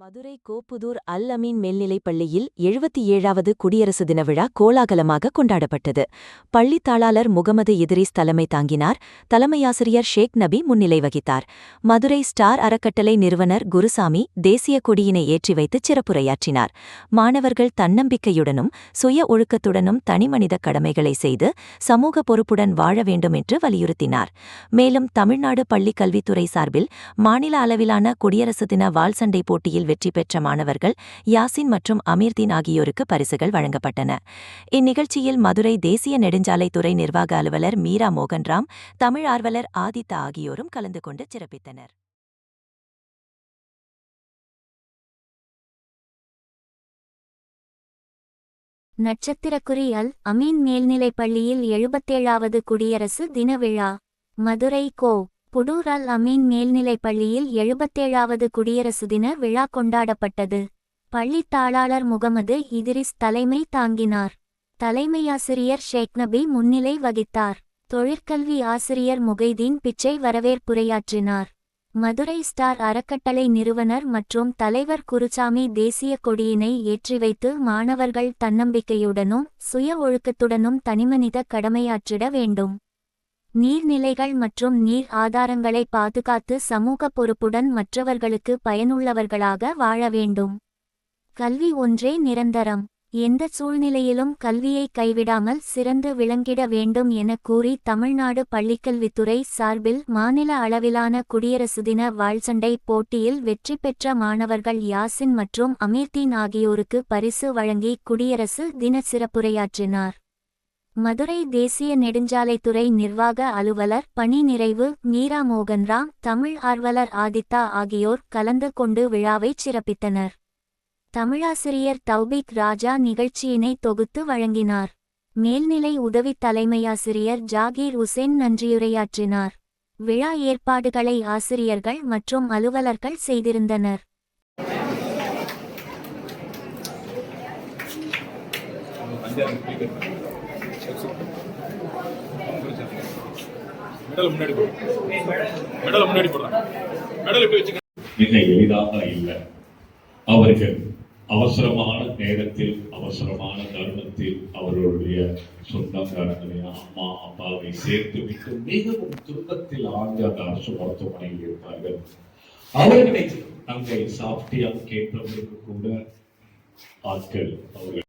மதுரை கோப்புதூர் அல் அமீன் மேல்நிலைப் பள்ளியில் 77வது குடியரசு தின விழா கோலாகலமாக கொண்டாடப்பட்டது. பள்ளித் தாளாளர் முகமது இத்ரீஸ் தலைமை தாங்கினார். தலைமையாசிரியர் ஷேக் நபி முன்னிலை வகித்தார். மதுரை ஸ்டார் அறக்கட்டளை நிறுவனர் குருசாமி தேசிய கொடியினை ஏற்றி வைத்து சிறப்புரையாற்றினார். மாணவர்கள் தன்னம்பிக்கையுடனும் சுய ஒழுக்கத்துடனும் தனிமனித கடமைகளை செய்து சமூக பொறுப்புடன் வாழ வேண்டும் என்று வலியுறுத்தினார். மேலும் தமிழ்நாடு பள்ளிக் கல்வித்துறை சார்பில் மாநில அளவிலான குடியரசு தின வாள்சண்டை போட்டியில் வெற்றி பெற்ற மாணவர்கள் யாசின் மற்றும் அமீர்தீன் ஆகியோருக்கு பரிசுகள் வழங்கப்பட்டன. இந்நிகழ்ச்சியில் மதுரை தேசிய நெடுஞ்சாலைத்துறை நிர்வாக அலுவலர் மீரா மோகன்ராம், தமிழ் ஆர்வலர் ஆதித்தா ஆகியோரும் கலந்து கொண்டு சிறப்பித்தனர். நட்சத்திரக்குறி அல் அமீன் மேல்நிலைப் பள்ளியில் 77வது குடியரசு தின விழா. மதுரை கோ. புதூர் அல் அமீன் மேல்நிலைப் பள்ளியில் 77வது குடியரசு தின விழா கொண்டாடப்பட்டது. பள்ளித் தாளாளர் முகமது இத்ரீஸ் தலைமை தாங்கினார். தலைமையாசிரியர் ஷேக் நபி முன்னிலை வகித்தார். தொழிற்கல்வி ஆசிரியர் முகைதீன் பிச்சை வரவேற்புரையாற்றினார். மதுரை ஸ்டார் அறக்கட்டளை நிறுவனர் மற்றும் தலைவர் குருசாமி தேசிய கொடியினை ஏற்றி வைத்து மாணவர்கள் தன்னம்பிக்கையுடனும் சுய ஒழுக்கத்துடனும் தனிமனித கடமையாற்றிட வேண்டும். நீர்நிலைகள் மற்றும் நீர் ஆதாரங்களை பாதுகாத்து சமூக பொறுப்புடன் மற்றவர்களுக்கு பயனுள்ளவர்களாக வாழ வேண்டும். கல்வி ஒன்றே நிரந்தரம். எந்த சூழ்நிலையிலும் கல்வியை கைவிடாமல் சிறந்து விளங்கிட வேண்டும் என கூறி தமிழ்நாடு பள்ளிக்கல்வித்துறை சார்பில் மாநில அளவிலான குடியரசு தின வாள்சண்டை போட்டியில் வெற்றி பெற்ற மாணவர்கள் யாசின் மற்றும் அமீர்தீன் ஆகியோருக்கு பரிசு வழங்கி குடியரசு தின சிறப்புரையாற்றினார். மதுரை தேசிய நெடுஞ்சாலைத்துறை நிர்வாக அலுவலர் பணி நிறைவு மீரா மோகன்ராம், தமிழ் ஆர்வலர் ஆதித்தா ஆகியோர் கலந்து கொண்டு விழாவை சிறப்பித்தனர். தமிழாசிரியர் தௌபிக் ராஜா நிகழ்ச்சியினை தொகுத்து வழங்கினார். மேல்நிலை உதவி தலைமையாசிரியர் ஜாகீர் உசேன் நன்றியுரையாற்றினார். விழா ஏற்பாடுகளை ஆசிரியர்கள் மற்றும் அலுவலர்கள் செய்திருந்தனர். மிக எளிதாக இல்லை. அவர்கள் அவசரமான நேரத்தில் அவசரமான தருணத்தில் அவர்களுடைய சொந்தக்காரங்களை அம்மா அப்பாவை சேர்த்து விட்டு மிகவும் துன்பத்தில் ஆழ்ந்த அந்த அரசு மருத்துவமனையில் இருந்தார்கள். அவர்களை அங்கே சாப்பிட்டு கேட்பதற்கு கூட ஆட்கள் அவர்கள்